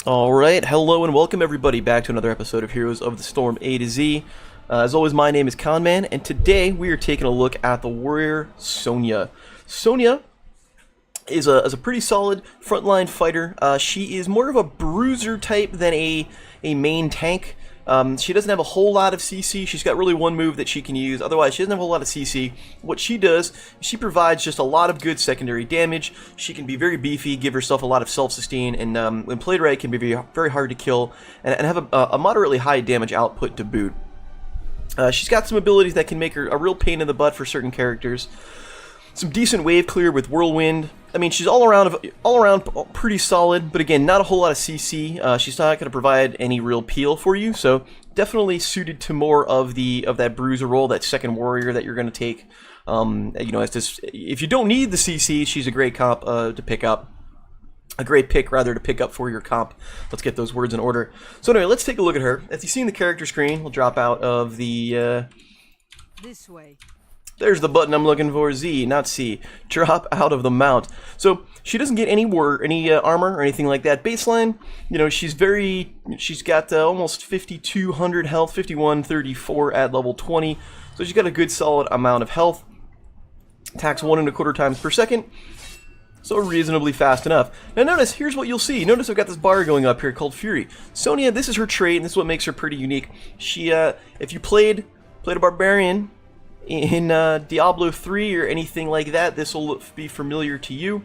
Alright, hello and welcome everybody back to another episode of Heroes of the Storm A to Z. As always, my name is Conman, and today we are taking a look at the warrior Sonya. Sonya is a pretty solid frontline fighter. She is more of a bruiser type than a main tank. She doesn't have a whole lot of CC. She's got really one move that she can use. Otherwise, she doesn't have a whole lot of CC. What she does, she provides just a lot of good secondary damage. She can be very beefy, give herself a lot of self-sustain, and when played right, can be very hard to kill, and have a moderately high damage output to boot. She's got some abilities that can make her a real pain in the butt for certain characters. Some decent wave clear with Whirlwind. I mean, she's all around pretty solid, but again, not a whole lot of CC. She's not going to provide any real peel for you, so definitely suited to more of that bruiser role, that second warrior that you're going to take. You know, if you don't need the CC, she's a great comp to pick up. A great pick, rather, to pick up for your comp. Let's get those words in order. So anyway, let's take a look at her. As you see in the character screen, we'll drop out of the... This way. There's the button I'm looking for, Z, not C. Drop out of the mount. So she doesn't get any armor or anything like that. Baseline, you know, she's got almost 5,200 health, 5,134 at level 20. So she's got a good solid amount of health. Attacks 1.25 times per second. So reasonably fast enough. Now notice, here's what you'll see. Notice I've got this bar going up here called Fury. Sonya, this is her trait, and this is what makes her pretty unique. She, if you played a barbarian in Diablo 3 or anything like that, this will be familiar to you.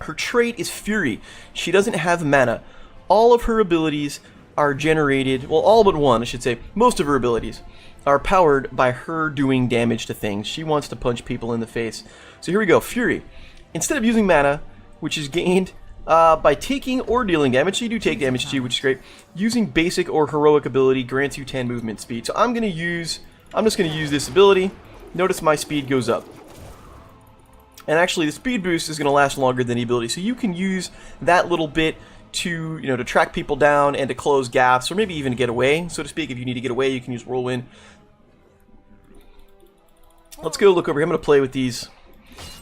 Her trait is Fury. She doesn't have mana. All of her abilities are generated, well, all but one, I should say. Most of her abilities are powered by her doing damage to things. She wants to punch people in the face. So here we go, Fury. Instead of using mana, which is gained by taking or dealing damage, so you do take damage too, which is great, using basic or heroic ability grants you 10 movement speed. So I'm just going to use this ability. Notice my speed goes up. And actually the speed boost is going to last longer than the ability. So you can use that little bit to, you know, to track people down and to close gaps, or maybe even get away, so to speak. If you need to get away, you can use Whirlwind. Let's go look over here. I'm going to play with these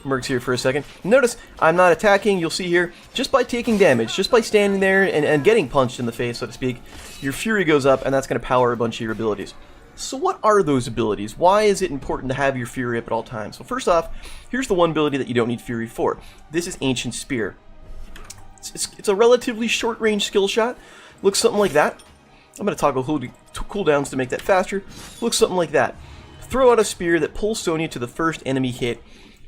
mercs here for a second. Notice I'm not attacking. You'll see here, just by taking damage, just by standing there and getting punched in the face, so to speak, your Fury goes up, and that's going to power a bunch of your abilities. So what are those abilities? Why is it important to have your Fury up at all times? Well, first off, here's the one ability that you don't need Fury for. This is Ancient Spear. It's a relatively short-range skill shot. Looks something like that. I'm going to toggle cooldowns to make that faster. Looks something like that. Throw out a spear that pulls Sonya to the first enemy hit.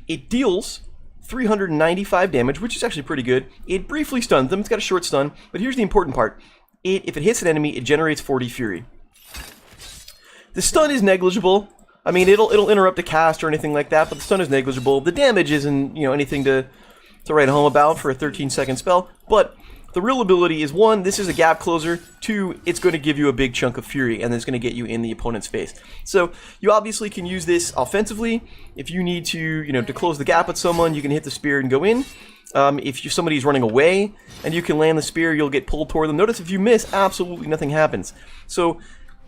It deals 395 damage, which is actually pretty good. It briefly stuns them. It's got a short stun, but here's the important part. If it hits an enemy, it generates 40 Fury. The stun is negligible. I mean, it'll interrupt a cast or anything like that, but the stun is negligible. The damage isn't, you know, anything to write home about for a 13-second spell, but the real ability is, one, this is a gap closer. Two, it's going to give you a big chunk of Fury, and it's going to get you in the opponent's face. So you obviously can use this offensively. If you need to, you know, to close the gap with someone, you can hit the spear and go in. If somebody's running away and you can land the spear, you'll get pulled toward them. Notice if you miss, absolutely nothing happens. So,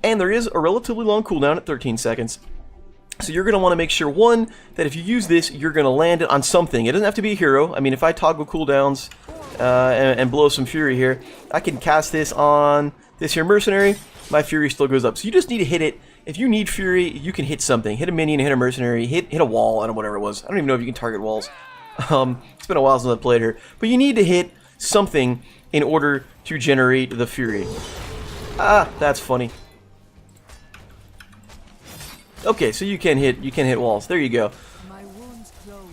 and there is a relatively long cooldown at 13 seconds. So you're going to want to make sure, one, that if you use this, you're going to land it on something. It doesn't have to be a hero. I mean, if I toggle cooldowns and blow some Fury here, I can cast this on this here mercenary. My Fury still goes up. So you just need to hit it. If you need Fury, you can hit something. Hit a minion, hit a mercenary, hit a wall, I don't know, whatever it was. I don't even know if you can target walls. It's been a while since I've played her. But you need to hit something in order to generate the Fury. Ah, that's funny. Okay, so you can hit walls. There you go. My wounds close.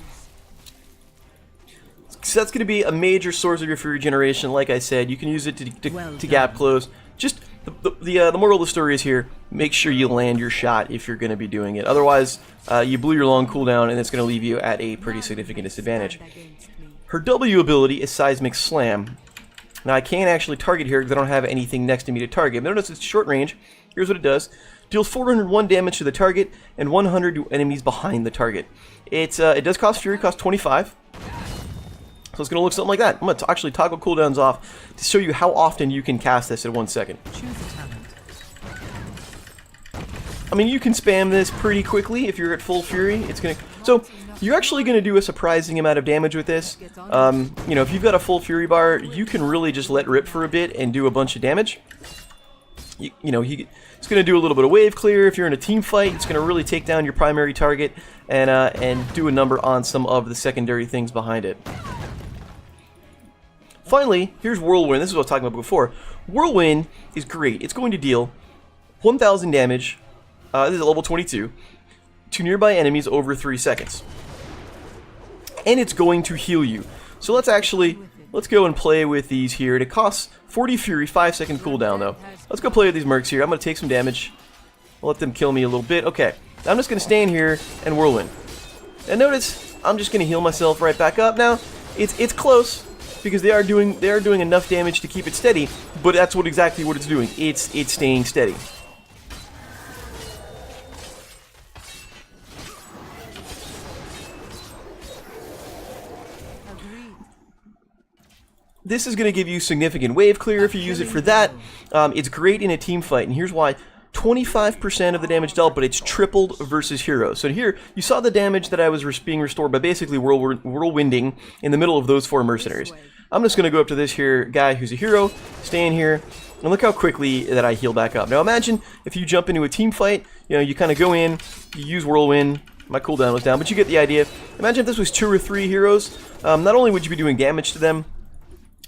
So that's going to be a major source of your Fury generation. Like I said, you can use it to gap close. Just the moral of the story is here: make sure you land your shot if you're going to be doing it. Otherwise, you blew your long cooldown, and it's going to leave you at a pretty significant disadvantage. Her W ability is Seismic Slam. Now I can't actually target here because I don't have anything next to me to target. But notice it's short range. Here's what it does. Deals 401 damage to the target and 100 to enemies behind the target. It does cost Fury, costs 25. So it's going to look something like that. I'm going to actually toggle cooldowns off to show you how often you can cast this in 1 second. Choose a talent. I mean, you can spam this pretty quickly if you're at full Fury. It's going to... So, you're actually going to do a surprising amount of damage with this. You know, if you've got a full Fury Bar, you can really just let rip for a bit and do a bunch of damage. You know, it's going to do a little bit of wave clear. If you're in a team fight, it's going to really take down your primary target and do a number on some of the secondary things behind it. Finally, here's Whirlwind. This is what I was talking about before. Whirlwind is great. It's going to deal 1,000 damage, this is at level 22, to nearby enemies over 3 seconds. And it's going to heal you. So let's go and play with these here. It costs 40 Fury, 5-second cooldown though. Let's go play with these mercs here. I'm going to take some damage. I'll let them kill me a little bit. Okay, I'm just going to stand here and Whirlwind. And notice, I'm just going to heal myself right back up. Now, it's close, because they are doing enough damage to keep it steady, but that's exactly what it's doing. It's staying steady. This is going to give you significant wave clear if you use it for that. It's great in a team fight, and here's why. 25% of the damage dealt, but it's tripled versus heroes. So here, you saw the damage that I was being restored by basically whirlwinding in the middle of those 4 mercenaries. I'm just going to go up to this here guy who's a hero, stay in here, and look how quickly that I heal back up. Now imagine if you jump into a team fight, you know, you kind of go in, you use whirlwind, my cooldown was down, but you get the idea. Imagine if this was 2 or 3 heroes, not only would you be doing damage to them,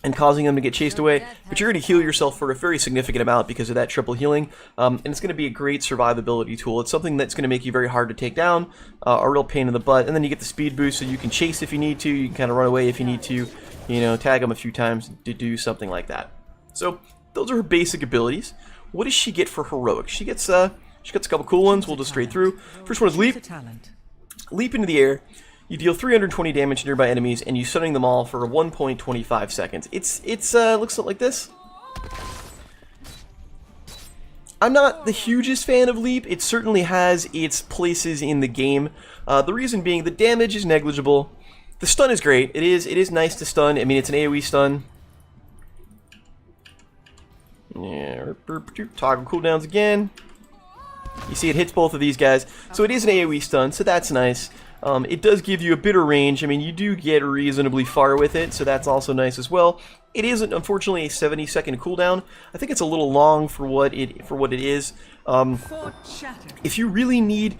and causing them to get chased away, but you're going to heal yourself for a very significant amount because of that triple healing, and it's going to be a great survivability tool. It's something that's going to make you very hard to take down, a real pain in the butt, and then you get the speed boost so you can chase if you need to, you can kind of run away if you need to, you know, tag them a few times to do something like that. So, those are her basic abilities. What does she get for heroic? She gets a couple cool ones, we'll just straight through. First one is Leap. Leap into the air. You deal 320 damage to nearby enemies, and you stunning them all for 1.25 seconds. It's looks like this. I'm not the hugest fan of Leap. It certainly has its places in the game. The reason being, the damage is negligible. The stun is great. It is nice to stun. I mean, it's an AoE stun. Yeah, toggle cooldowns again. You see, it hits both of these guys, so it is an AoE stun, so that's nice. It does give you a bit of range. I mean, you do get reasonably far with it, so that's also nice as well. It isn't, unfortunately, a 70-second cooldown. I think it's a little long for what it is. If you really need,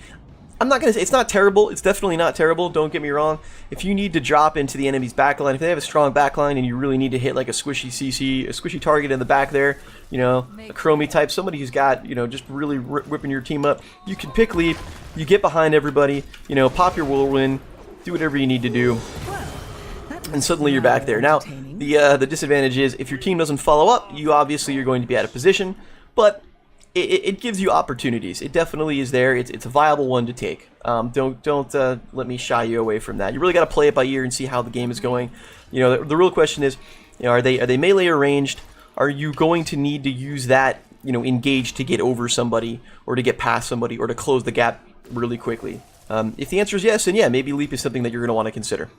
I'm not gonna say it's not terrible. It's definitely not terrible. Don't get me wrong. If you need to drop into the enemy's backline, if they have a strong backline and you really need to hit like a squishy CC, a squishy target in the back there, you know, a chromie type, somebody who's got, you know, just really whipping your team up, you can pick Leap. You get behind everybody, you know, pop your whirlwind, do whatever you need to do, and suddenly you're back there. Now, the disadvantage is if your team doesn't follow up, you're going to be out of position, but it gives you opportunities. It definitely is there. It's a viable one to take. Don't let me shy you away from that. You really got to play it by ear and see how the game is going. You know, the real question is, you know, are they melee or ranged? Are you going to need to use that, you know, engage to get over somebody or to get past somebody or to close the gap really quickly? If the answer is yes, then yeah, maybe Leap is something that you're going to want to consider.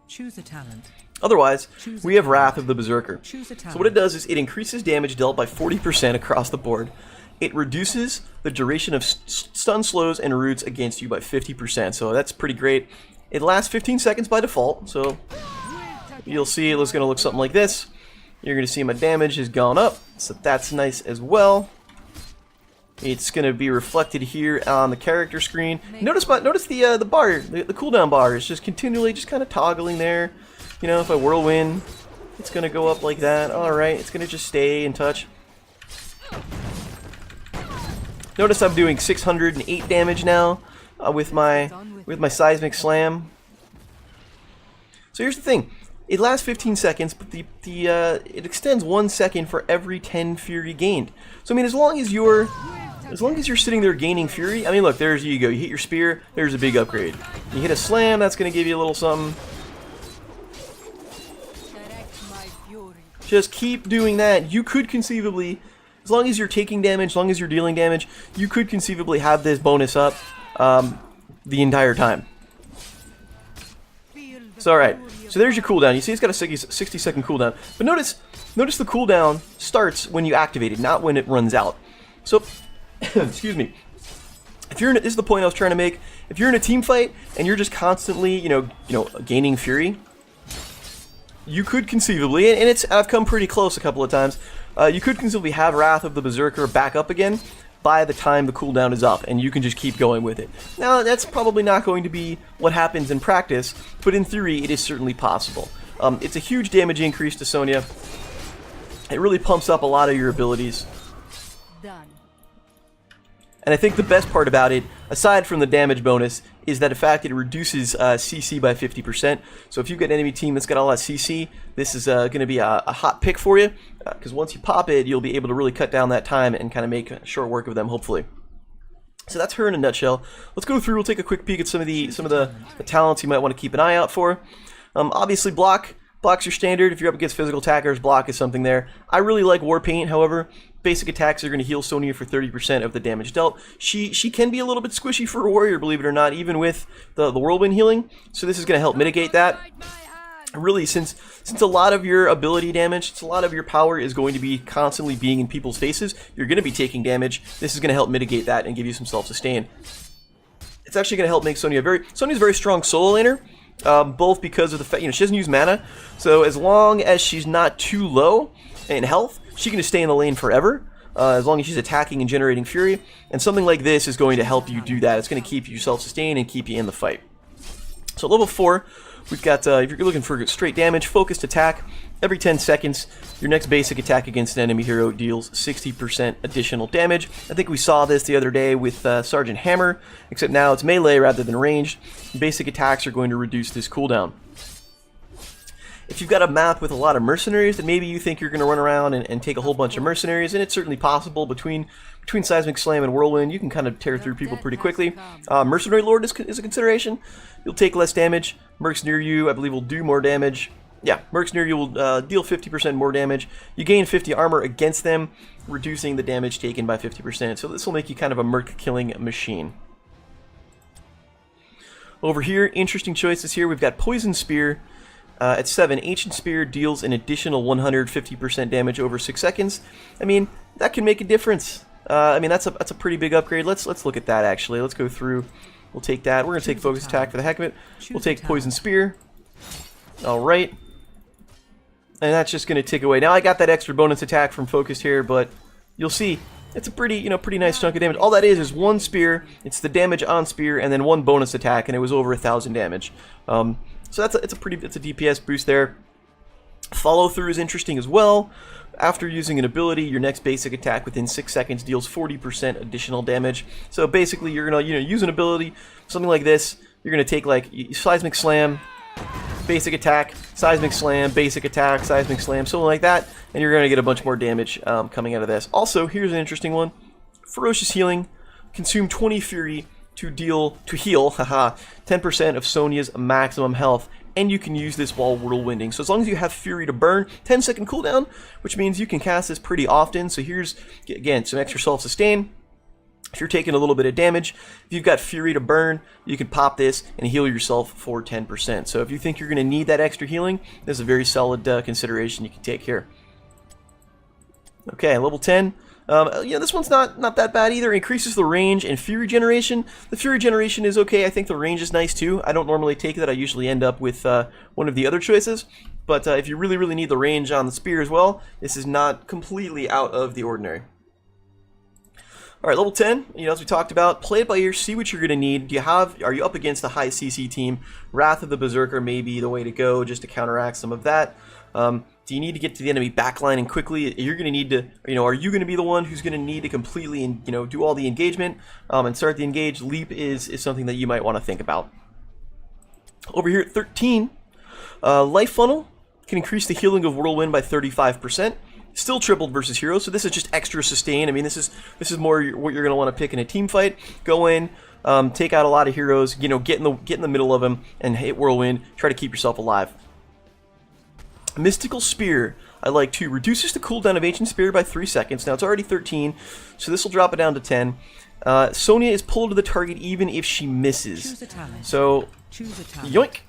Choose a talent. Otherwise, we have Wrath of the Berserker. So what it does is it increases damage dealt by 40% across the board. It reduces the duration of stun slows and roots against you by 50%, so that's pretty great. It lasts 15 seconds by default, so you'll see it's going to look something like this. You're going to see my damage has gone up, so that's nice as well. It's going to be reflected here on the character screen. Notice the bar, the cooldown bar is just continually just kind of toggling there. You know, if I whirlwind, it's going to go up like that. Alright, it's going to just stay in touch. Notice I'm doing 608 damage now with my seismic slam. So here's the thing. It lasts 15 seconds, but it extends 1 second for every 10 fury gained. So I mean, as long as you're sitting there gaining fury, I mean, look, there's you go. You hit your spear, there's a big upgrade. You hit a slam, that's going to give you a little something. Just keep doing that. You could conceivably, as long as you're taking damage, as long as you're dealing damage, you could conceivably have this bonus up the entire time. So alright, so there's your cooldown. You see it's got a 60-second cooldown. But notice the cooldown starts when you activate it, not when it runs out. So, excuse me. This is the point I was trying to make. if you're in a team fight and you're just constantly, gaining fury, you could conceivably, and I've come pretty close a couple of times, you could conceivably have Wrath of the Berserker back up again by the time the cooldown is up, and you can just keep going with it. Now, that's probably not going to be what happens in practice, but in theory, it is certainly possible. It's a huge damage increase to Sonya. It really pumps up a lot of your abilities. Done. And I think the best part about it, aside from the damage bonus, is that in fact it reduces CC by 50%. So if you've got an enemy team that's got a lot of CC, this is going to be a hot pick for you, because once you pop it, you'll be able to really cut down that time and kind of make short work of them, hopefully. So that's her in a nutshell. Let's go through. We'll take a quick peek at some of the talents you might want to keep an eye out for. Obviously, block's your standard. If you're up against physical attackers, block is something there. I really like War Paint, however. Basic attacks are going to heal Sonya for 30% of the damage dealt. She can be a little bit squishy for a warrior, believe it or not, even with the whirlwind healing. So this is going to help mitigate that. Really, since a lot of your ability damage, since a lot of your power is going to be constantly being in people's faces, you're going to be taking damage. This is going to help mitigate that and give you some self-sustain. It's actually going to help make Sonya's a very strong solo laner. Both because of the fact, she doesn't use mana, so as long as she's not too low in health, she can just stay in the lane forever, as long as she's attacking and generating fury, and something like this is going to help you do that. It's going to keep you self-sustained and keep you in the fight. So level 4, we've got, if you're looking for straight damage, focused attack. Every 10 seconds, your next basic attack against an enemy hero deals 60% additional damage. I think we saw this the other day with Sergeant Hammer, except now it's melee rather than ranged. Basic attacks are going to reduce this cooldown. If you've got a map with a lot of mercenaries, then maybe you think you're going to run around and take a whole bunch of mercenaries, and it's certainly possible between Seismic Slam and Whirlwind, you can kind of tear through people pretty quickly. Mercenary Lord is a consideration. You'll take less damage. Mercs near you, I believe, will do more damage. Yeah, Mercs near you will deal 50% more damage. You gain 50 armor against them, reducing the damage taken by 50%. So this will make you kind of a Merc killing machine. Over here, interesting choices here. We've got Poison Spear. At 7, Ancient Spear deals an additional 150% damage over 6 seconds. I mean, that can make a difference. I mean, that's a pretty big upgrade. Let's look at that, actually. Let's go through. We'll take that. We're going to take Focus Attack for the heck of it. We'll take Poison Spear. Alright. And that's just going to tick away. Now I got that extra bonus attack from Focus here, but you'll see, it's a pretty nice chunk of damage. All that is one spear, it's the damage on spear, and then one bonus attack, and it was over 1,000 damage. So it's a DPS boost there. Follow through is interesting as well. After using an ability, your next basic attack within 6 seconds deals 40% additional damage. So basically, you're gonna use an ability, something like this. You're gonna take like Seismic Slam, basic attack, Seismic Slam, basic attack, Seismic Slam, something like that, and you're gonna get a bunch more damage coming out of this. Also, here's an interesting one: Ferocious Healing. Consume 20 Fury to heal 10% of Sonya's maximum health, and you can use this while whirlwinding. So as long as you have Fury to burn, 10-second cooldown, which means you can cast this pretty often. So here's, again, some extra self-sustain. If you're taking a little bit of damage, if you've got Fury to burn, you can pop this and heal yourself for 10%. So if you think you're going to need that extra healing, this is a very solid consideration you can take here. Okay, level 10. This one's not that bad either. It increases the range and Fury generation. The Fury generation is okay. I think the range is nice too. I don't normally take that. I usually end up with one of the other choices. But if you really need the range on the spear as well, this is not completely out of the ordinary. Alright, level 10, as we talked about, play it by ear, see what you're going to need. Are you up against a high CC team? Wrath of the Berserker may be the way to go just to counteract some of that. Do you need to get to the enemy backline and quickly? You're going to need to, are you going to be the one who's going to need to completely, do all the engagement and start the engage? Leap is something that you might want to think about. Over here at 13, Life Funnel can increase the healing of Whirlwind by 35%. Still tripled versus heroes, so this is just extra sustain. I mean, this is more what you're going to want to pick in a team fight. Go in, take out a lot of heroes, get in the middle of them and hit Whirlwind. Try to keep yourself alive. Mystical Spear, I like too. Reduces the cooldown of Ancient Spear by 3 seconds. Now it's already 13, so this will drop it down to 10. Sonya is pulled to the target even if she misses. Choose a talent. So, Choose a talent. yoink,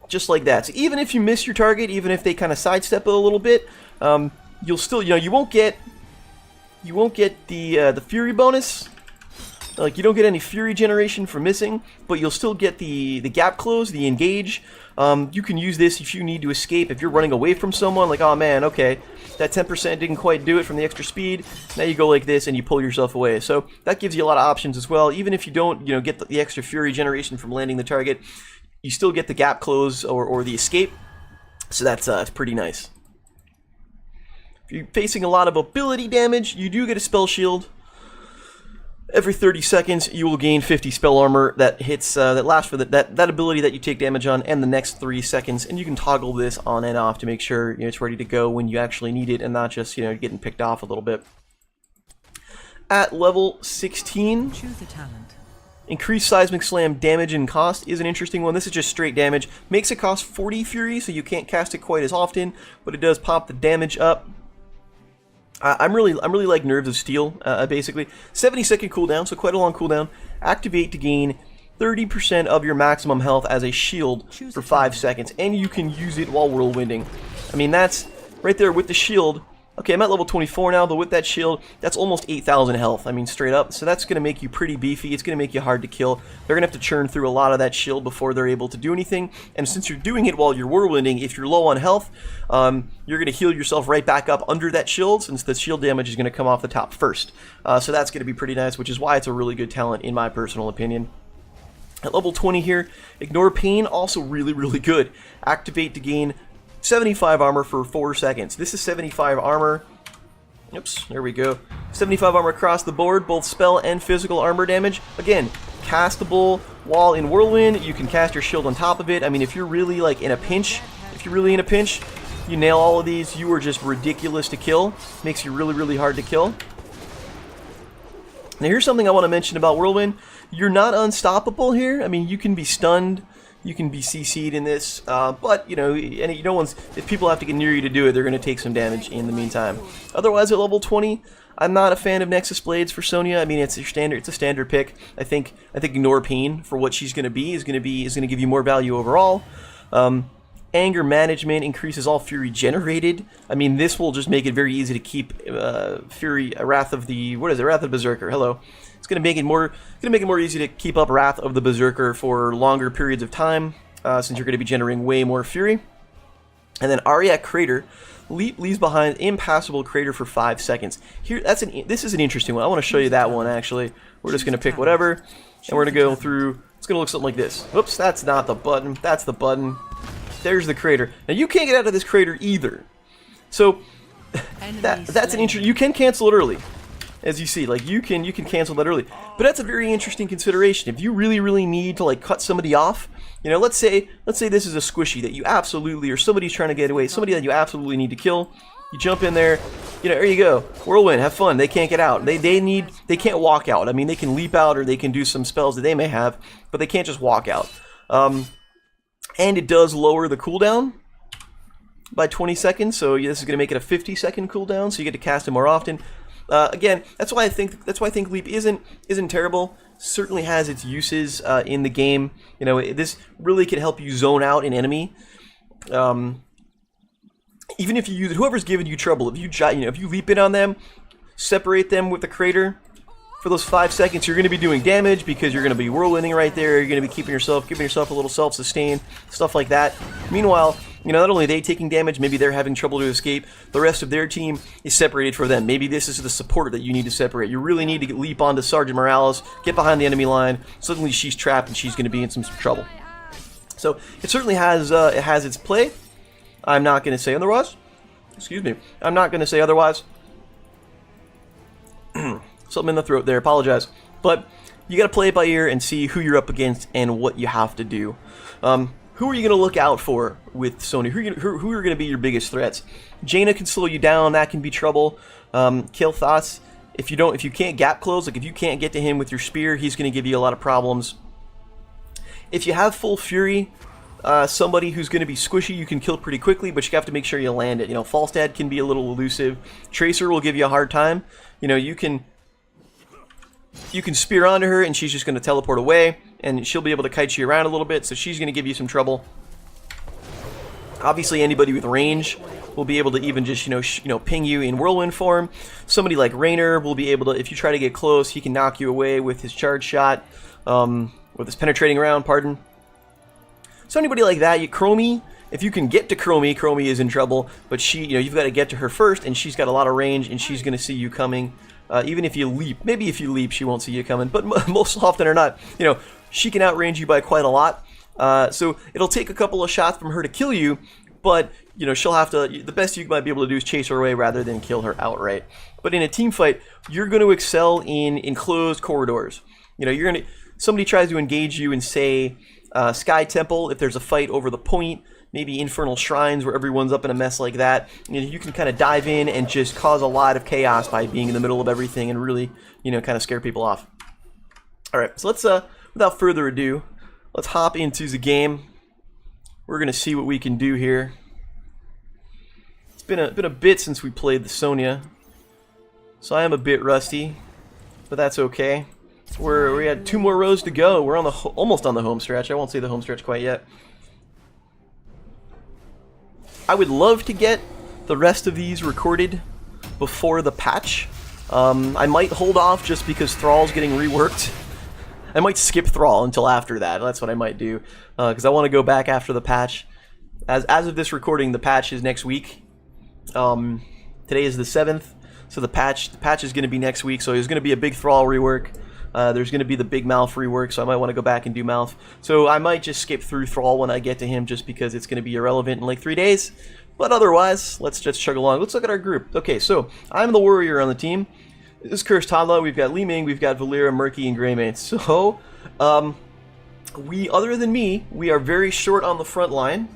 just like that. So even if you miss your target, even if they kind of sidestep it a little bit, you'll still, you won't get the Fury bonus, Like, you don't get any fury generation for missing, but you'll still get the gap close, the engage. You can use this if you need to escape. If you're running away from someone, like, oh man, okay, that 10% didn't quite do it from the extra speed. Now you go like this and you pull yourself away. So that gives you a lot of options as well. Even if you don't, get the extra fury generation from landing the target, you still get the gap close or the escape. So that's pretty nice. If you're facing a lot of ability damage, you do get a spell shield. Every 30 seconds, you will gain 50 spell armor that hits that lasts for that ability that you take damage on, and the next 3 seconds. And you can toggle this on and off to make sure it's ready to go when you actually need it, and not just getting picked off a little bit. At level 16, Choose a talent. increased seismic slam damage and cost is an interesting one. This is just straight damage. Makes it cost 40 fury, so you can't cast it quite as often, but it does pop the damage up. I'm really like Nerves of Steel, basically. 70-second cooldown, so quite a long cooldown. Activate to gain 30% of your maximum health as a shield for 5 seconds, and you can use it while whirlwinding. I mean, that's right there with the shield. Okay, I'm at level 24 now, but with that shield, that's almost 8,000 health. I mean, straight up. So that's going to make you pretty beefy. It's going to make you hard to kill. They're going to have to churn through a lot of that shield before they're able to do anything. And since you're doing it while you're whirlwinding, if you're low on health, you're going to heal yourself right back up under that shield, since the shield damage is going to come off the top first. So that's going to be pretty nice, which is why it's a really good talent, in my personal opinion. At level 20 here, Ignore Pain, also really, really good. Activate to gain 75 armor for 4 seconds. This is 75 armor. Oops, there we go. 75 armor across the board, both spell and physical armor damage. Again, castable while in Whirlwind. You can cast your shield on top of it. I mean, if you're really in a pinch, you nail all of these, you are just ridiculous to kill. Makes you really, really hard to kill. Now here's something I want to mention about Whirlwind. You're not unstoppable here. I mean, you can be stunned. You can be CC'd in this, but, if people have to get near you to do it, they're going to take some damage in the meantime. Otherwise, at level 20, I'm not a fan of Nexus Blades for Sonya. I mean, it's a standard pick. I think Ignore Pain, for what she's going to be, is going to give you more value overall. Anger Management increases all fury generated. I mean, this will just make it very easy to keep fury, Wrath of the Berserker. Hello. It's going to make it more easy to keep up Wrath of the Berserker for longer periods of time, since you're going to be generating way more fury. And then Ariat Crater leaves behind impassable crater for 5 seconds. Here, this is an interesting one. I want to show you that one actually. We're just going to pick whatever, and we're going to go through. It's going to look something like this. Whoops, that's not the button. That's the button. There's the crater. Now you can't get out of this crater either. So that's an interesting. You can cancel it early. As you see, you can cancel that early, but that's a very interesting consideration. If you really need to cut somebody off, let's say this is a squishy that you absolutely, or somebody's trying to get away, somebody that you absolutely need to kill. You jump in there, there you go, Whirlwind, have fun. They can't get out. They can't walk out. I mean, they can leap out or they can do some spells that they may have, but they can't just walk out. And it does lower the cooldown by 20 seconds. So this is going to make it a 50-second cooldown. So you get to cast it more often. Again, that's why I think Leap isn't terrible. Certainly has its uses in the game. This really can help you zone out an enemy. Even if you use it, whoever's giving you trouble, if you leap in on them, separate them with the crater for those 5 seconds, you're going to be doing damage because you're going to be whirlwinding right there. You're going to be giving yourself a little self-sustain, stuff like that. Meanwhile, not only are they taking damage, maybe they're having trouble to escape. The rest of their team is separated for them. Maybe this is the support that you need to separate. You really need to leap onto Sergeant Morales, get behind the enemy line. Suddenly she's trapped and she's going to be in some trouble. So it certainly has its play. I'm not going to say otherwise. Excuse me. I'm not going to say otherwise. Something in the throat there. Apologize. But you got to play it by ear and see who you're up against and what you have to do. Who are you going to look out for with Sonya? Who are going to be your biggest threats? Jaina can slow you down. That can be trouble. Kill Thoughts. If you can't gap close, if you can't get to him with your spear, he's going to give you a lot of problems. If you have full fury, somebody who's going to be squishy, you can kill pretty quickly, but you have to make sure you land it. Falstad can be a little elusive. Tracer will give you a hard time. You can spear onto her and she's just going to teleport away, and she'll be able to kite you around a little bit, so she's going to give you some trouble. Obviously, anybody with range will be able to even just, ping you in whirlwind form. Somebody like Raynor will be able to, if you try to get close, he can knock you away with his charge shot, with his penetrating round, pardon. So anybody like that, Chromie, if you can get to Chromie, Chromie is in trouble, but she, you've got to get to her first, and she's got a lot of range, and she's going to see you coming. Even if you leap, maybe if you leap, she won't see you coming, but most often or not, she can outrange you by quite a lot. So it'll take a couple of shots from her to kill you, but she'll have to. The best you might be able to do is chase her away rather than kill her outright. But in a team fight, you're going to excel in enclosed corridors. Somebody tries to engage you in, say, Sky Temple. If there's a fight over the point, maybe Infernal Shrines where everyone's up in a mess like that, you can kind of dive in and just cause a lot of chaos by being in the middle of everything and really, kind of scare people off. All right, so let's, without further ado, let's hop into the game. We're gonna see what we can do here. It's been a bit since we played the Sonya, so I am a bit rusty, but that's okay. We had 2 more rows to go. We're on the almost on the home stretch. I won't say the home stretch quite yet. I would love to get the rest of these recorded before the patch. I might hold off just because Thrall's getting reworked. I might skip Thrall until after that. That's what I might do, because I want to go back after the patch. As of this recording, the patch is next week. Today is the 7th, so the patch is going to be next week. So there's going to be a big Thrall rework. There's going to be the big Mouth rework, so I might want to go back and do Mouth. So I might just skip through Thrall when I get to him, just because it's going to be irrelevant in like 3 days. But otherwise, let's just chug along. Let's look at our group. Okay, so I'm the warrior on the team. This is Cursed Hadla. We've got Li Ming, we've got Valeera, Murky, and Greymane. So, other than me, we are very short on the front line.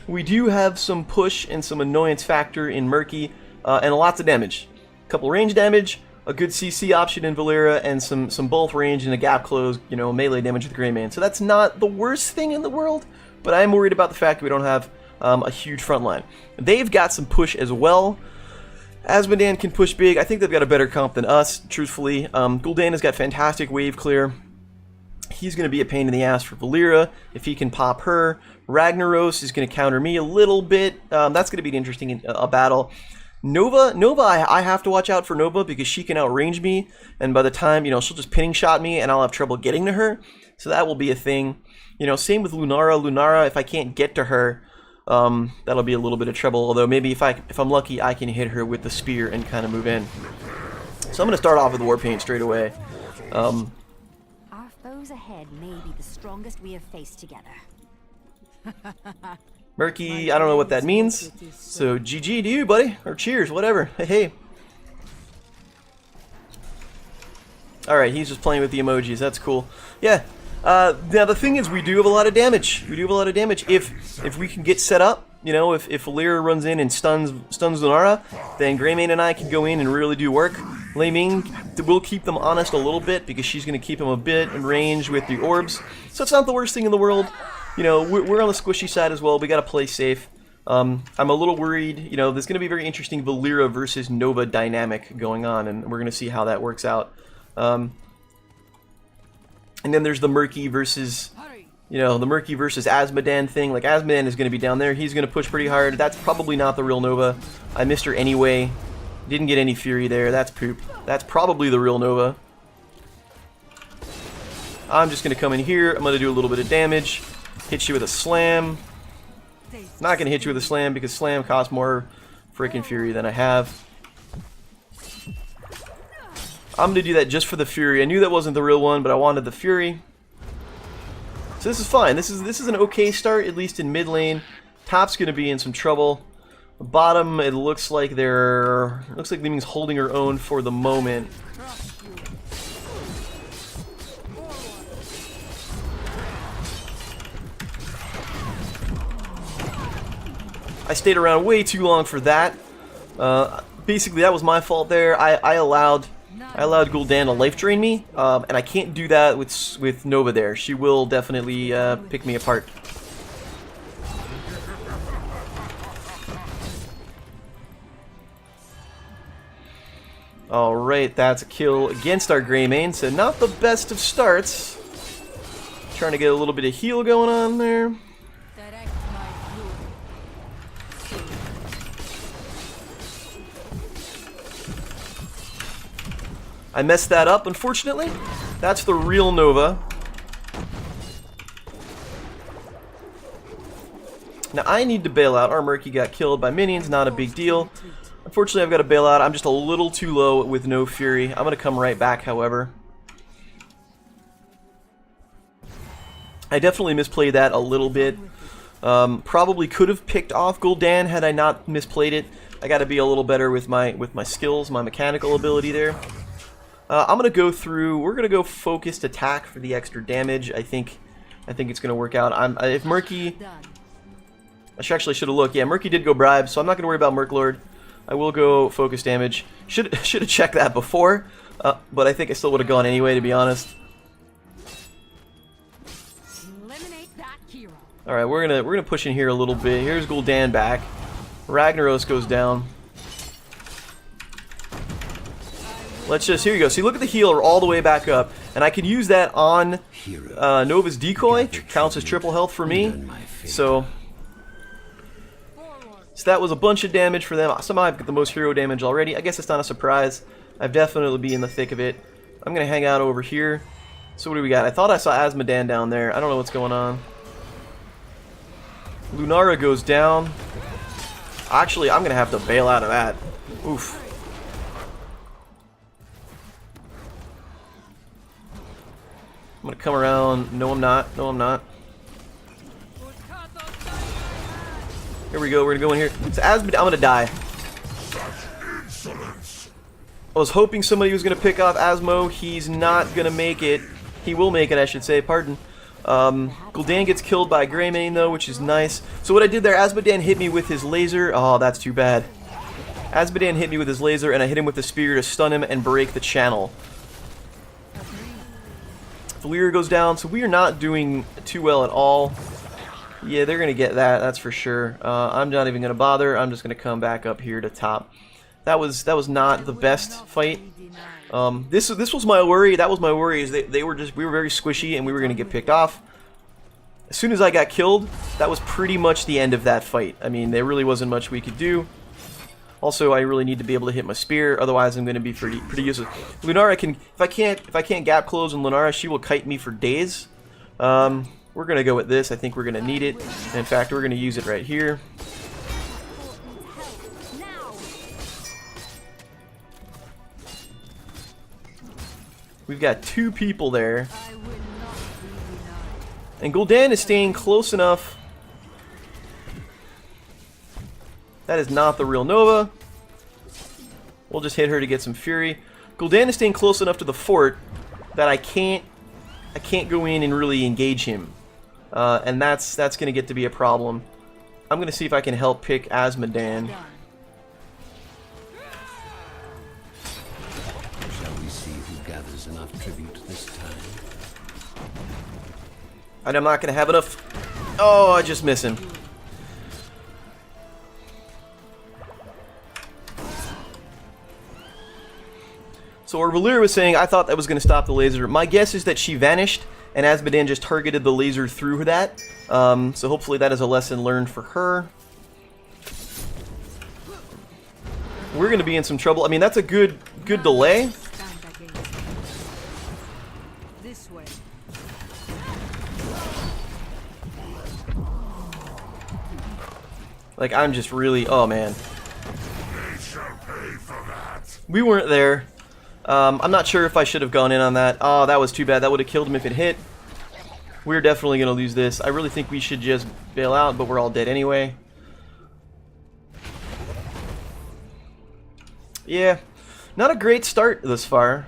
We do have some push and some annoyance factor in Murky, and lots of damage. A couple range damage, a good CC option in Valeera, and some both range and a gap close, melee damage with Greymane. So that's not the worst thing in the world, but I am worried about the fact that we don't have a huge front line. They've got some push as well. Azmodan can push big. I think they've got a better comp than us, truthfully. Gul'dan has got fantastic wave clear. He's going to be a pain in the ass for Valeera if he can pop her. Ragnaros is going to counter me a little bit. That's going to be an interesting battle. Nova, I have to watch out for Nova because she can outrange me, and by the time, she'll just pinning shot me and I'll have trouble getting to her. So that will be a thing. Same with Lunara. Lunara, if I can't get to her, that'll be a little bit of trouble, although maybe if I'm lucky, I can hit her with the spear and kind of move in. So I'm going to start off with Warpaint straight away. Our foes ahead may be the strongest we have faced together. Murky, I don't know what that means, so GG to you, buddy, or cheers, whatever. Hey. Alright, he's just playing with the emojis, that's cool. Yeah. Now the thing is, we do have a lot of damage. If we can get set up, if Valeera runs in and stuns Lunara, then Greymane and I can go in and really do work. Li Ming will keep them honest a little bit because she's going to keep them a bit in range with the orbs. So it's not the worst thing in the world. We're on the squishy side as well. We got to play safe. I'm a little worried. There's going to be a very interesting Valeera versus Nova dynamic going on, and we're going to see how that works out. And then there's the Murky versus, the Murky versus Azmodan thing. Like, Azmodan is going to be down there. He's going to push pretty hard. That's probably not the real Nova. I missed her anyway. Didn't get any Fury there. That's poop. That's probably the real Nova. I'm just going to come in here. I'm going to do a little bit of damage. Hit you with a slam. Not going to hit you with a slam because slam costs more freaking Fury than I have. I'm going to do that just for the Fury. I knew that wasn't the real one, but I wanted the Fury. So this is fine. This is an okay start, at least in mid lane. Top's going to be in some trouble. Bottom, it looks like Li Ming's holding her own for the moment. I stayed around way too long for that. Basically, that was my fault there. I allowed Gul'dan to life drain me, and I can't do that with Nova there. She will definitely pick me apart. Alright, that's a kill against our Greymane, so not the best of starts. Trying to get a little bit of heal going on there. I messed that up, unfortunately. That's the real Nova. Now, I need to bail out. Our Murky got killed by minions, not a big deal. Unfortunately, I've got to bail out. I'm just a little too low with no Fury. I'm going to come right back, however. I definitely misplayed that a little bit. Probably could have picked off Gul'dan had I not misplayed it. I got to be a little better with my skills, my mechanical ability there. I'm going to go through... We're going to go focused attack for the extra damage. I think it's going to work out. If Murky... I actually should have looked. Yeah, Murky did go bribe, so I'm not going to worry about Merklord. I will go focus damage. Should have checked that before, but I think I still would have gone anyway, to be honest. All right, we're gonna push in here a little bit. Here's Gul'dan back. Ragnaros goes down. Let's just, here you go. See, look at the healer all the way back up, and I could use that on Nova's decoy. Counts as triple health for me. So that was a bunch of damage for them. Somehow I've got the most hero damage already. I guess it's not a surprise. I've definitely been in the thick of it. I'm going to hang out over here. So what do we got? I thought I saw Azmodan down there. I don't know what's going on. Lunara goes down. Actually, I'm going to have to bail out of that. Oof. I'm going to come around. No, I'm not. No, I'm not. Here we go, we're gonna go in here. So I'm gonna die. I was hoping somebody was gonna pick off Asmo. He's not gonna make it. He will make it, I should say, pardon. Gul'dan gets killed by Greymane though, which is nice. So what I did there, Azmodan hit me with his laser. Oh, that's too bad. Azmodan hit me with his laser and I hit him with the spear to stun him and break the channel. Valyria goes down, so we are not doing too well at all. Yeah, they're going to get that, that's for sure. I'm not even going to bother. I'm just going to come back up here to top. That was not the best fight. This was my worry. That was my worry, is we were very squishy and we were going to get picked off. As soon as I got killed, that was pretty much the end of that fight. I mean, there really wasn't much we could do. Also, I really need to be able to hit my spear, otherwise I'm going to be pretty useless. Lunara can, if I can't gap close on Lunara, she will kite me for days. We're going to go with this. I think we're going to need it. And in fact, we're going to use it right here. We've got two people there. And Gul'dan is staying close enough. That is not the real Nova. We'll just hit her to get some fury. Gul'dan is staying close enough to the fort that I can't go in and really engage him. And that's going to get to be a problem. I'm going to see if I can help pick Azmodan. Shall we see who gathers enough tribute this time? And I'm not going to have enough. Oh, I just miss him. So what Valyria was saying, I thought that was going to stop the laser. My guess is that she vanished, and Azmodan just targeted the laser through that. So hopefully that is a lesson learned for her. We're going to be in some trouble. I mean, that's a good delay. This way. Like, I'm just really... Oh, man. We weren't there. I'm not sure if I should have gone in on that. Oh, that was too bad. That would have killed him if it hit. We're definitely going to lose this. I really think we should just bail out, but we're all dead anyway. Yeah. Not a great start thus far.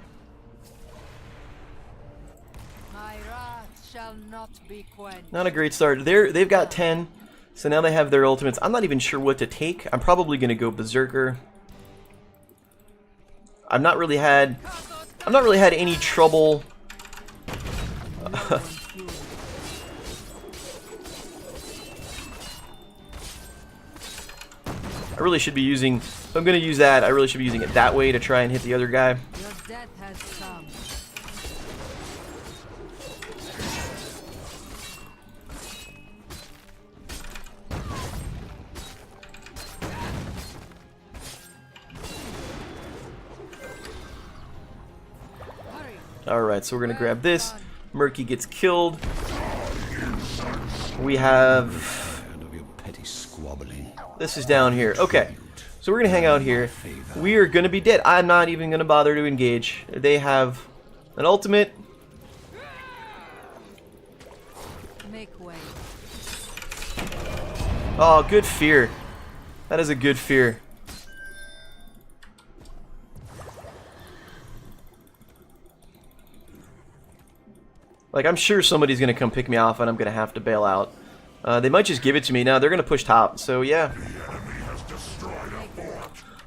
My wrath shall not be quenched. Not a great start. They've got 10, so now they have their ultimates. I'm not even sure what to take. I'm probably going to go Berserker. I've not really had any trouble. I really should be using, if I'm going to use that, I really should be using it that way to try and hit the other guy. Your death has come. Alright, so we're gonna grab this. Murky gets killed. We have... Tired of your petty squabbling. This is down here. Okay, so we're gonna hang out here. We are gonna be dead. I'm not even gonna bother to engage. They have an ultimate. Make way. Oh, good fear. That is a good fear. Like, I'm sure somebody's gonna come pick me off and I'm gonna have to bail out. They might just give it to me. Now they're gonna push top, so yeah.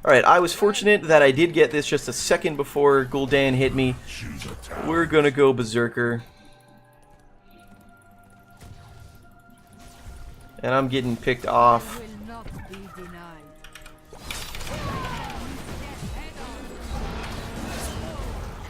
Alright, I was fortunate that I did get this just a second before Gul'dan hit me. We're gonna go Berserker. And I'm getting picked off. Will not be denied.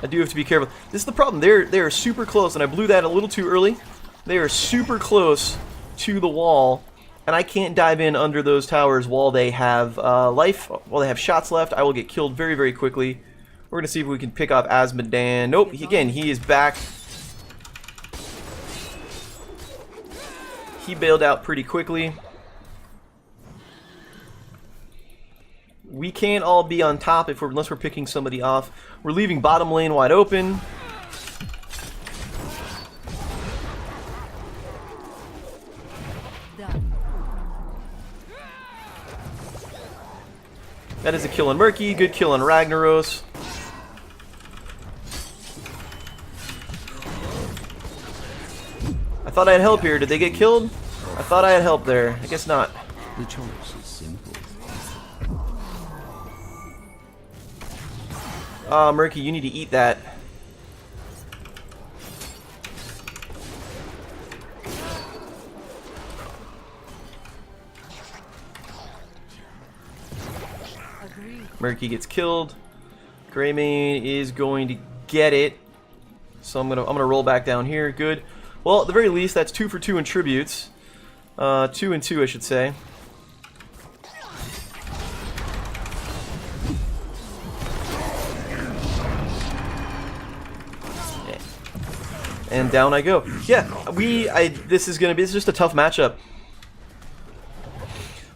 I do have to be careful. This is the problem. They are super close, and I blew that a little too early. They are super close to the wall, and I can't dive in under those towers while they have life, while they have shots left. I will get killed very, very quickly. We're going to see if we can pick off Azmodan. Nope, again, he is back. He bailed out pretty quickly. We can't all be on top unless we're picking somebody off. We're leaving bottom lane wide open. Done. That is a kill on Murky. Good kill on Ragnaros. I thought I had help here. Did they get killed? I thought I had help there. I guess not. The choice is simple. Ah, Murky, you need to eat that. Agreed. Murky gets killed. Greymane is going to get it. So I'm gonna roll back down here. Good. Well, at the very least, that's 2 for 2 in tributes. 2 and 2, I should say. And down I go. Yeah, this is just a tough matchup.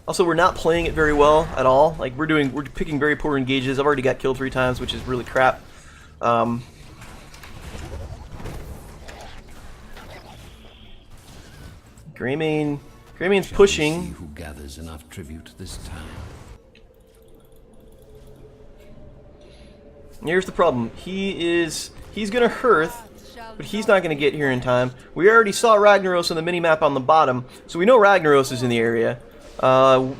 Also, we're not playing it very well at all. Like, we're picking very poor engages. I've already got killed 3 times, which is really crap. Greymane's pushing. See who gathers enough tribute this time. Here's the problem. He's gonna hearth, but he's not gonna get here in time. We already saw Ragnaros on the minimap on the bottom, so we know Ragnaros is in the area.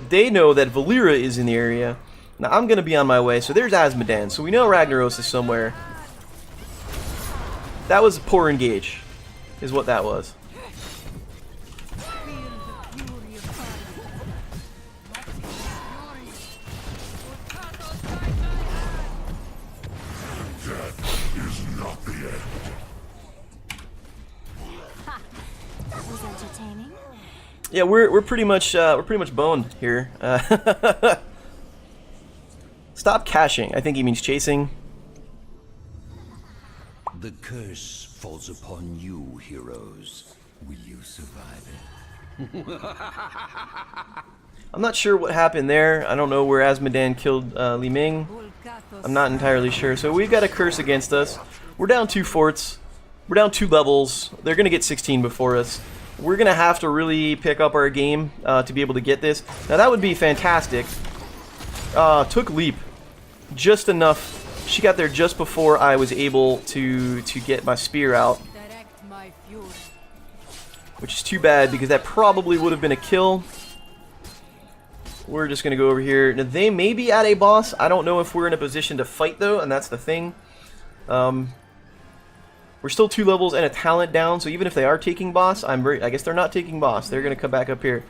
They know that Valera is in the area. Now I'm gonna be on my way, so there's Azmodan. So we know Ragnaros is somewhere. That was a poor engage, is what that was. That was entertaining. Yeah, we're pretty much boned here. Stop caching. I think he means chasing. The curse falls upon you, heroes. Will you survive it? I'm not sure what happened there. I don't know where Azmodan killed Li Ming. I'm not entirely sure. So we've got a curse against us. We're down 2 forts. We're down 2 levels. They're going to get 16 before us. We're going to have to really pick up our game to be able to get this. Now that would be fantastic. Took leap. Just enough. She got there just before I was able to get my spear out. Direct my fury. Which is too bad because that probably would have been a kill. We're just going to go over here. Now they may be at a boss. I don't know if we're in a position to fight though, and that's the thing. We're still 2 levels and a talent down, so even if they are taking boss, I guess they're not taking boss. They're going to come back up here.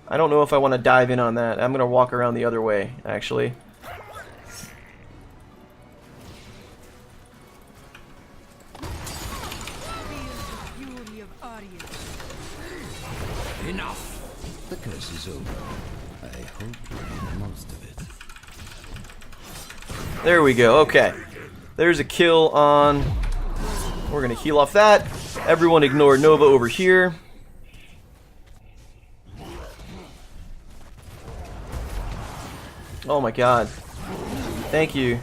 I don't know if I want to dive in on that. I'm going to walk around the other way, actually. Enough! The curse is over. I hope you made the most of it. There we go. Okay. There's a kill on... We're going to heal off that. Everyone ignore Nova over here. Oh my god. Thank you.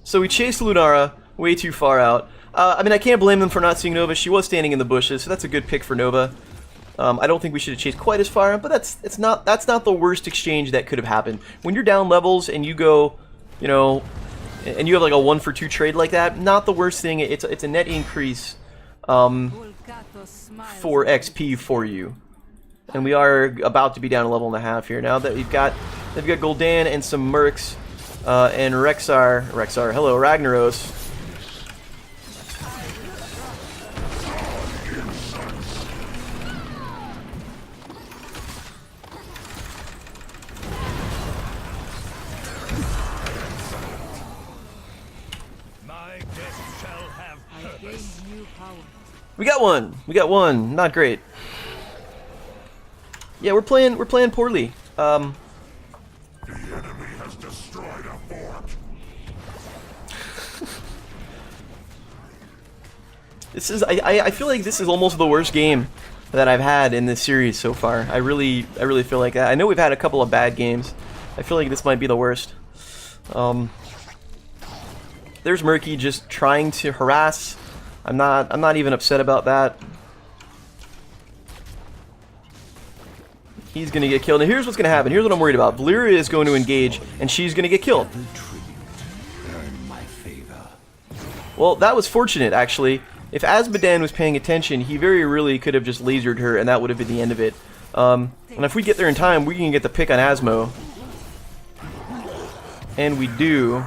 So we chased Lunara way too far out. I mean, I can't blame them for not seeing Nova. She was standing in the bushes, so that's a good pick for Nova. I don't think we should have chased quite as far, but that's not the worst exchange that could have happened. When you're down levels and you go, you know, and you have like a 1-for-2 trade like that, not the worst thing. It's a net increase for XP for you. And we are about to be down a level and a half here now that they've got Gul'dan and some Mercs and Rexar, hello, Ragnaros. We got one. Not great. Yeah, we're playing poorly. The enemy has destroyed a fort. This is I feel like this is almost the worst game that I've had in this series so far. I really feel like that. I know we've had a couple of bad games. I feel like this might be the worst. There's Murky just trying to harass. I'm not even upset about that. He's gonna get killed. And here's what's gonna happen. Here's what I'm worried about. Valyria is going to engage, and she's gonna get killed. Well, that was fortunate, actually. If Azmodan was paying attention, he very really could have just lasered her, and that would have been the end of it. And if we get there in time, we can get the pick on Asmo. And we do.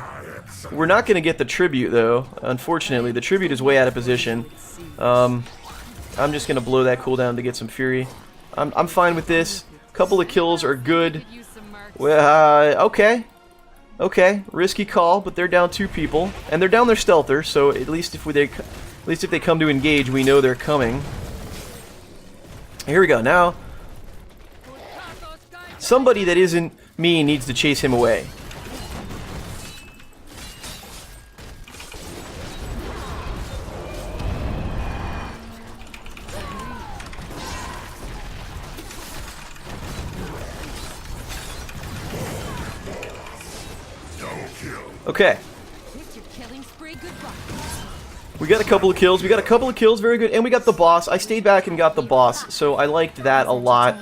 We're not going to get the tribute, though. Unfortunately, the tribute is way out of position. I'm just going to blow that cooldown to get some fury. I'm fine with this. Couple of kills are good. Well, okay. Okay, risky call, but they're down 2 people, and they're down their stealther. So at least if they come to engage, we know they're coming. Here we go. Now, somebody that isn't me needs to chase him away. Okay. We got a couple of kills. Very good. And we got the boss. I stayed back and got the boss, so I liked that a lot.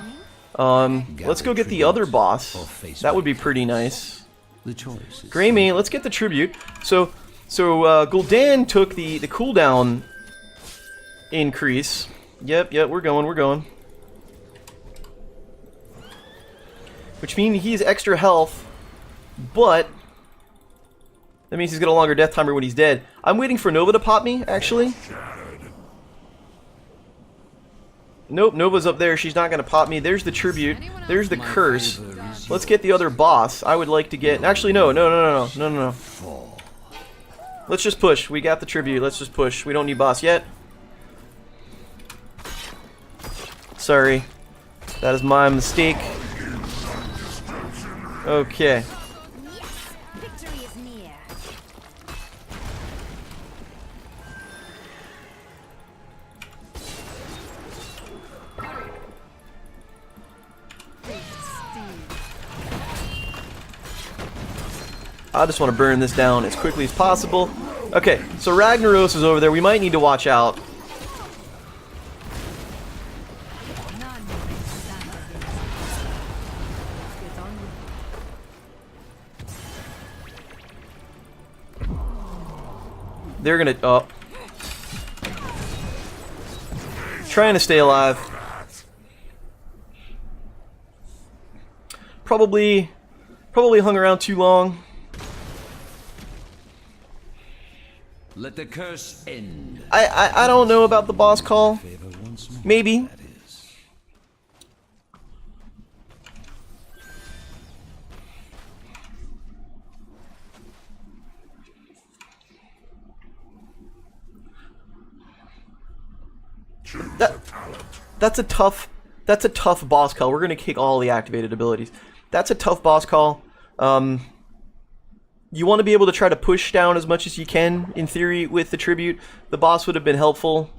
Let's go get the other boss. That would be pretty nice. Greymane, let's get the tribute. So Gul'dan took the cooldown increase. Yep, we're going. Which means he's extra health, but that means he's got a longer death timer when he's dead. I'm waiting for Nova to pop me, actually. Nope, Nova's up there. She's not going to pop me. There's the tribute. There's the curse. Let's get the other boss. I would like to get... Actually, no. Let's just push. We got the tribute. Let's just push. We don't need boss yet. Sorry. That is my mistake. Okay. I just want to burn this down as quickly as possible. Okay, so Ragnaros is over there. We might need to watch out. They're gonna... Oh. Trying to stay alive. Probably hung around too long. Let the curse end. I don't know about the boss call. Maybe. That's a tough boss call. We're gonna kick all the activated abilities. that's a tough boss call. You want to be able to try to push down as much as you can, in theory, with the tribute. The boss would have been helpful.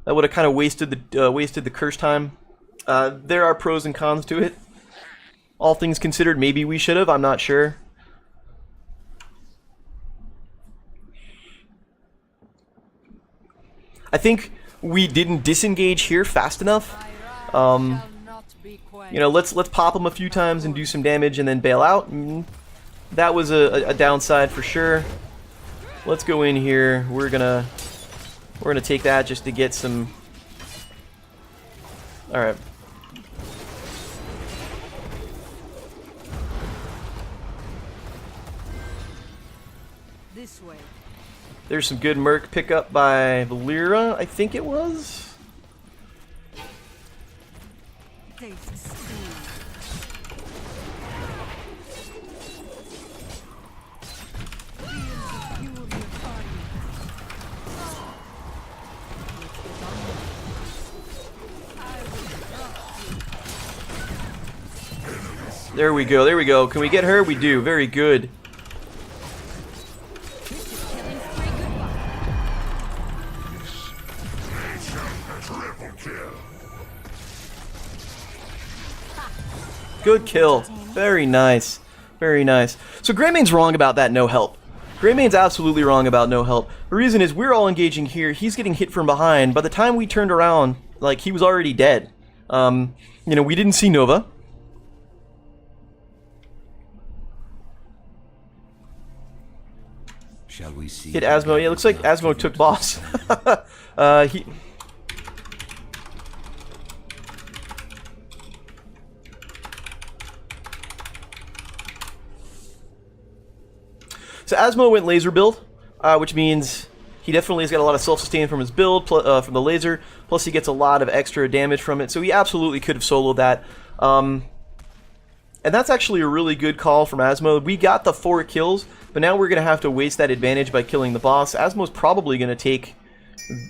That would have kind of wasted the curse time. There are pros and cons to it. All things considered, maybe we should have. I'm not sure. I think we didn't disengage here fast enough. You know, let's pop him a few times and do some damage and then bail out. That was a downside for sure. Let's go in here. We're gonna take that just to get some. All right. This way. There's some good merc pickup by Valera, I think it was. Taste stew. There we go, there we go. Can we get her? We do. Very good. Good kill. Very nice. Very nice. So Greymane's wrong about that no help. Greymane's absolutely wrong about no help. The reason is we're all engaging here. He's getting hit from behind. By the time we turned around, like, he was already dead. You know, we didn't see Nova. Shall we see? Hit Asmo. Yeah, it looks like Asmo took boss. He... So Asmo went laser build, which means he definitely has got a lot of self-sustain from his build, from the laser, plus he gets a lot of extra damage from it, so he absolutely could have soloed that. And that's actually a really good call from Asmo. We got the 4 kills, but now we're going to have to waste that advantage by killing the boss. Asmo's probably going to take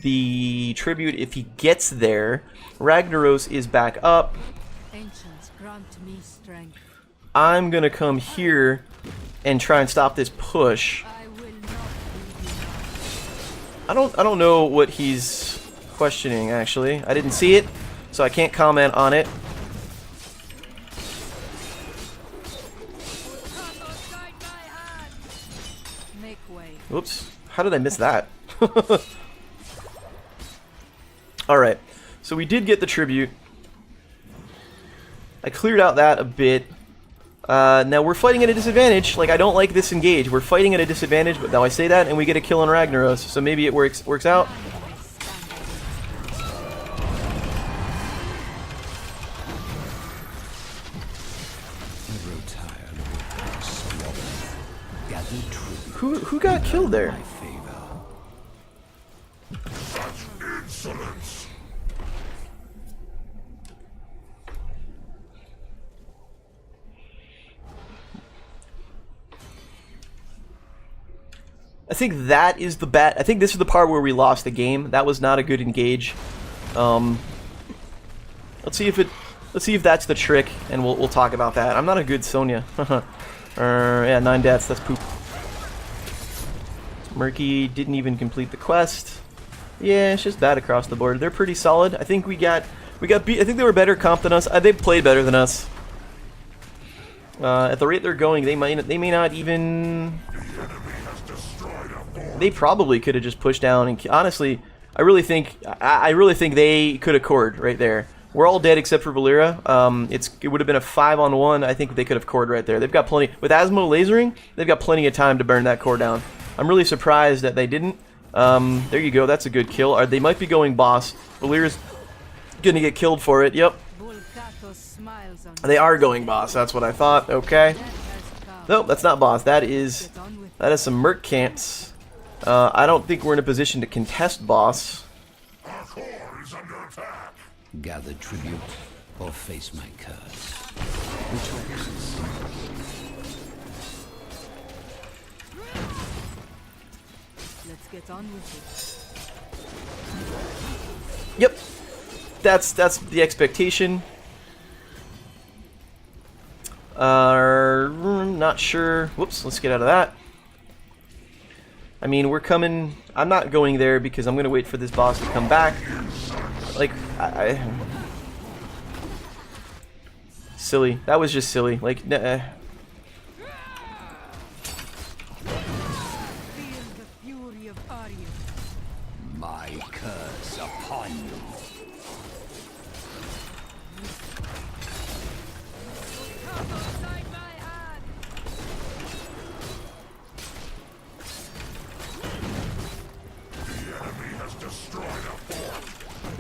the tribute if he gets there. Ragnaros is back up. Ancients grant me strength. I'm going to come here and try and stop this push. I will not leave you. I don't know what he's questioning, actually. I didn't see it, so I can't comment on it. Make way. Whoops. How did I miss that? Alright. So we did get the tribute. I cleared out that a bit. Now we're fighting at a disadvantage. Like, I don't like this engage. We're fighting at a disadvantage, but now I say that and we get a kill on Ragnaros. So maybe it works out. Who got killed there? Insolence! I think that is the bat. I think this is the part where we lost the game. That was not a good engage. Let's see if that's the trick, and we'll talk about that. I'm not a good Sonya. Yeah, 9 deaths. That's poop. Murky didn't even complete the quest. Yeah, it's just bad across the board. They're pretty solid. I think we got beat. I think they were better comp than us. They played better than us. At the rate they're going, they may not even. They probably could have just pushed down. And honestly, I really think they could have cored right there. We're all dead except for Valera. It would have been a 5-on-1. I think they could have cored right there. They've got plenty with Asmo lasering. They've got plenty of time to burn that core down. I'm really surprised that they didn't. There you go. That's a good kill. They might be going boss. Valera's gonna get killed for it. Yep. They are going boss. That's what I thought. Okay. Nope, that's not boss. That is some merc camps. I don't think we're in a position to contest boss. Our core is under attack. Gather tribute or face my curse. Let's get on with it. Yep. That's the expectation. Not sure. Whoops, let's get out of that. I mean, we're coming... I'm not going there because I'm going to wait for this boss to come back. Like, silly. That was just silly. Like, Feel the fury of Arya. My curse upon you.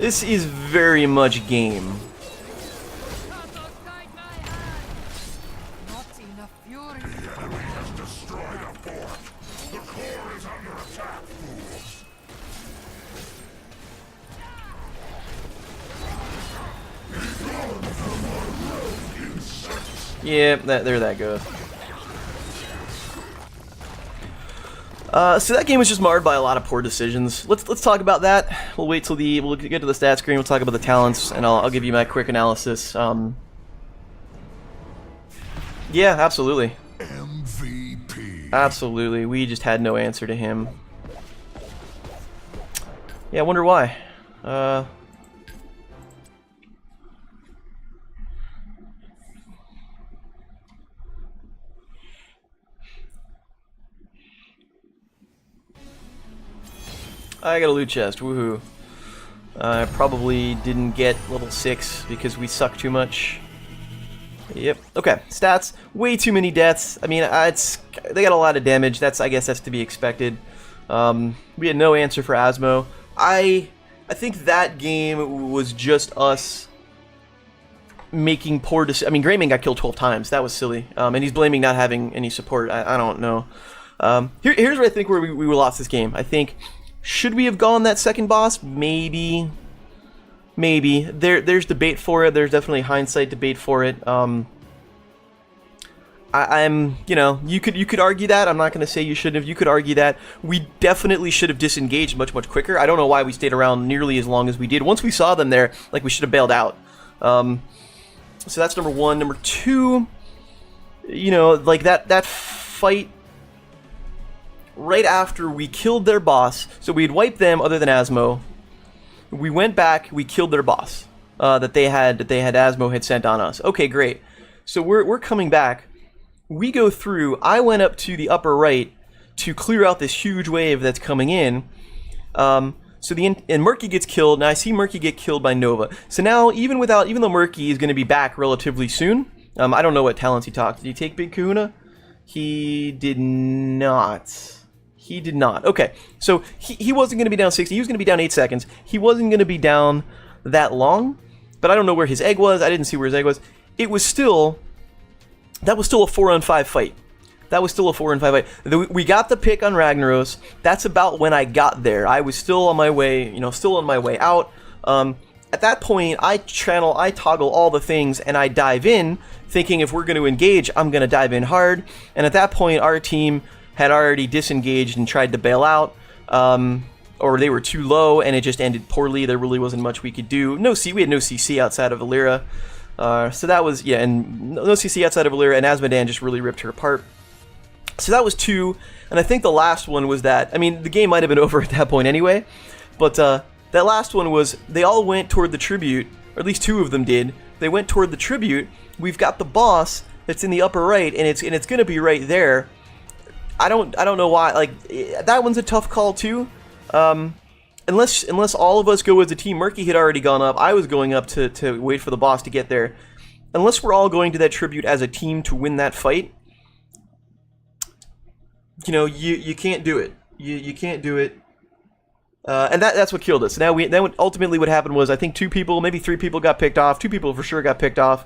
this is very much game. Not enough fury. Destroyed a fort. The core is under attack, fools. Yeah, there that goes. So that game was just marred by a lot of poor decisions. Let's talk about that. We'll wait till we'll get to the stat screen. We'll talk about the talents, and I'll give you my quick analysis. Yeah, absolutely. MVP. Absolutely. We just had no answer to him. Yeah, I wonder why. I got a loot chest, woohoo. I probably didn't get level 6 because we suck too much. Yep. Okay, stats. Way too many deaths. I mean, they got a lot of damage. I guess that's to be expected. We had no answer for Asmo. I think that game was just us making poor decisions. I mean, Greymane got killed 12 times. That was silly. And he's blaming not having any support. I don't know. Here's where I think we lost this game. I think... Should we have gone that second boss? Maybe. Maybe. There's debate for it. There's definitely hindsight debate for it. I'm, you know, you could argue that. I'm not going to say you shouldn't have. You could argue that. We definitely should have disengaged much quicker. I don't know why we stayed around nearly as long as we did. Once we saw them there, like, we should have bailed out. So that's number one. Number two, you know, like, that fight... Right after we killed their boss, so we had wiped them other than Asmo. We went back, we killed their boss that they had Asmo had sent on us. Okay, great. So we're coming back. We go through. I went up to the upper right to clear out this huge wave that's coming in. And Murky gets killed. Now I see Murky get killed by Nova. So now even though Murky is going to be back relatively soon, I don't know what talents he talked. Did he take Big Kahuna? He did not. He did not. Okay, so he wasn't going to be down 60. He was going to be down 8 seconds. He wasn't going to be down that long, but I don't know where his egg was. I didn't see where his egg was. That was still a 4-on-5 fight. That was still a 4-on-5 fight. We got the pick on Ragnaros. That's about when I got there. I was still on my way, you know, still on my way out. At that point, I toggle all the things, and I dive in, thinking if we're going to engage, I'm going to dive in hard. And at that point, our team had already disengaged and tried to bail out, or they were too low, and it just ended poorly. There really wasn't much we could do. We had no CC outside of Valera, so that was, yeah, and no CC outside of Valera, and Asmodan just really ripped her apart. So that was 2, and I think the last one was that, I mean, the game might have been over at that point anyway, but that last one was, they all went toward the tribute, or at least 2 of them did. They went toward the tribute. We've got the boss that's in the upper right, and it's going to be right there. I don't know why. Like, that one's a tough call too. Unless all of us go as a team. Murky had already gone up. I was going up to wait for the boss to get there. Unless we're all going to that tribute as a team to win that fight, you know, you can't do it. You can't do it. And that's what killed us. Ultimately what happened was, I think 2 people, maybe 3 people got picked off. 2 people for sure got picked off.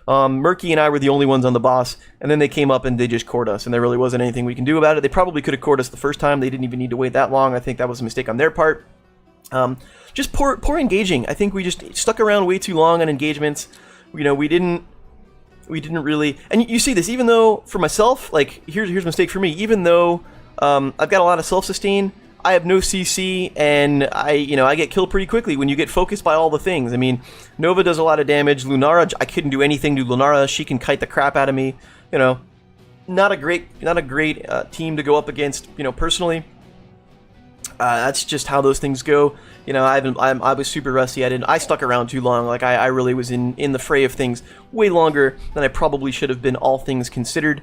Murky and I were the only ones on the boss, and then they came up and they just cored us, and there really wasn't anything we can do about it. They probably could have cored us the first time. They didn't even need to wait that long. I think that was a mistake on their part. Just poor engaging. I think we just stuck around way too long on engagements. You know, we didn't really, and you see this, even though, for myself, like, here's a mistake for me, even though I've got a lot of self-sustain, I have no CC, and I get killed pretty quickly when you get focused by all the things. I mean, Nova does a lot of damage. Lunara, I couldn't do anything to Lunara. She can kite the crap out of me. You know, not a great team to go up against. You know, personally, that's just how those things go. You know, I was super rusty. I stuck around too long. Like I really was in the fray of things way longer than I probably should have been, all things considered.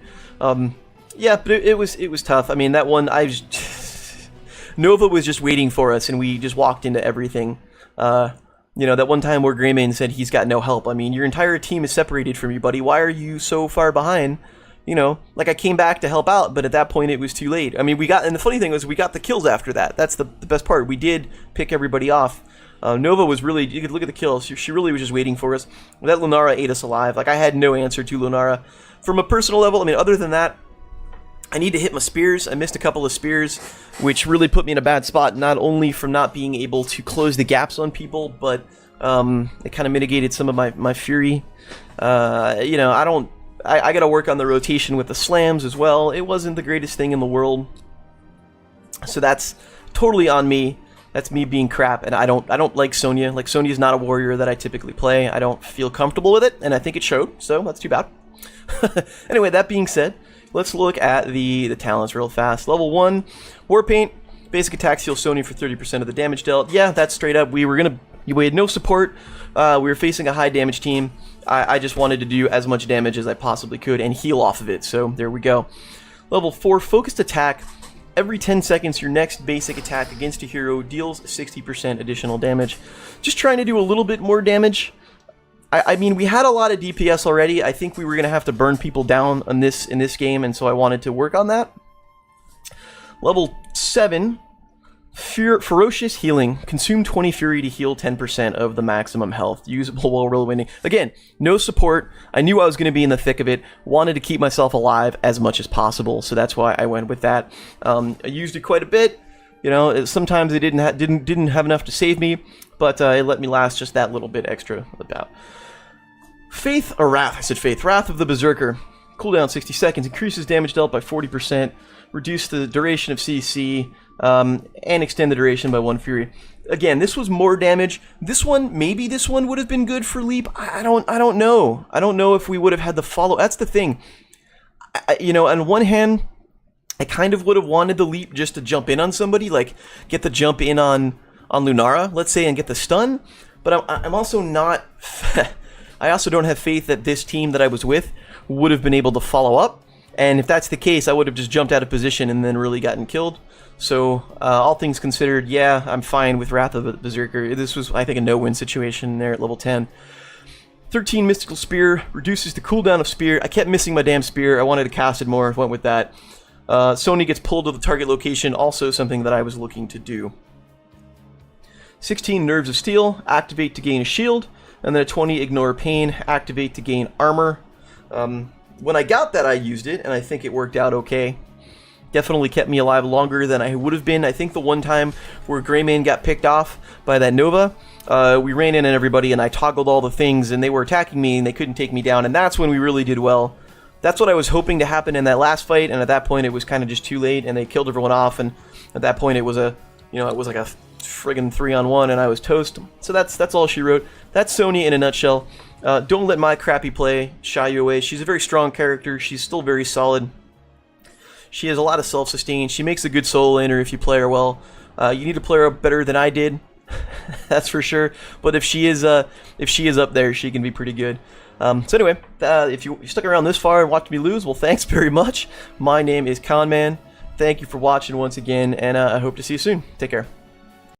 Yeah, but it was tough. I mean, that one Nova was just waiting for us, and we just walked into everything. You know, that one time where Greymane said he's got no help. I mean, your entire team is separated from you, buddy. Why are you so far behind? You know, like I came back to help out, but at that point it was too late. I mean, and the funny thing was we got the kills after that. That's the best part. We did pick everybody off. Nova was really, you could look at the kills. She really was just waiting for us. That Lunara ate us alive. Like I had no answer to Lunara. From a personal level, I mean, other than that, I need to hit my spears. I missed a couple of spears, which really put me in a bad spot, not only from not being able to close the gaps on people, but it kind of mitigated some of my fury. You know, I got to work on the rotation with the slams as well. It wasn't the greatest thing in the world. So that's totally on me. That's me being crap, and I don't like Sonya. Like, Sonya's not a warrior that I typically play. I don't feel comfortable with it, and I think it showed, so that's too bad. Anyway, that being said, let's look at the talents real fast. Level 1, Warpaint. Basic attacks heal Sonya for 30% of the damage dealt. Yeah, that's straight up. We had no support. We were facing a high damage team. I just wanted to do as much damage as I possibly could and heal off of it, so there we go. Level 4, Focused Attack. Every 10 seconds, your next basic attack against a hero deals 60% additional damage. Just trying to do a little bit more damage. I mean, we had a lot of DPS already. I think we were going to have to burn people down in this game, and so I wanted to work on that. Level 7, Ferocious Healing. Consume 20 Fury to heal 10% of the maximum health. Usable while roll winning. Again, no support. I knew I was going to be in the thick of it. Wanted to keep myself alive as much as possible, so that's why I went with that. I used it quite a bit. You know, sometimes it didn't have enough to save me, but it let me last just that little bit extra. About Faith or Wrath? I said Faith. Wrath of the Berserker. Cooldown 60 seconds. Increases damage dealt by 40%. Reduce the duration of CC. And extend the duration by 1 Fury. Again, this was more damage. Maybe this one would have been good for Leap. I don't know. I don't know if we would have had the follow. That's the thing. You know, on one hand, I kind of would have wanted the Leap just to jump in on somebody, like get the jump in on Lunara, let's say, and get the stun. But I'm also not. I also don't have faith that this team that I was with would have been able to follow up. And if that's the case, I would have just jumped out of position and then really gotten killed. So, all things considered, yeah, I'm fine with Wrath of the Berserker. This was, I think, a no-win situation there at level 10. 13 Mystical Spear. Reduces the cooldown of Spear. I kept missing my damn Spear. I wanted to cast it more. Went with that. Sonya gets pulled to the target location. Also something that I was looking to do. 16 Nerves of Steel. Activate to gain a shield. And then a 20 Ignore Pain. Activate to gain armor. When I got that, I used it, and I think it worked out okay. Definitely kept me alive longer than I would have been. I think the one time where Greymane got picked off by that Nova, we ran in on everybody, and I toggled all the things, and they were attacking me, and they couldn't take me down, and that's when we really did well. That's what I was hoping to happen in that last fight, and at that point it was kind of just too late, and they killed everyone off, and at that point it was like a friggin' 3-on-1, and I was toast. So that's all she wrote. That's Sonya in a nutshell. Don't let my crappy play shy you away. She's a very strong character. She's still very solid. She has a lot of self-sustain. She makes a good solo laner if you play her well. You need to play her better than I did. That's for sure. But if she is up there, she can be pretty good. So anyway, if you stuck around this far and watched me lose, well, thanks very much. My name is Conman. Thank you for watching once again, and I hope to see you soon. Take care.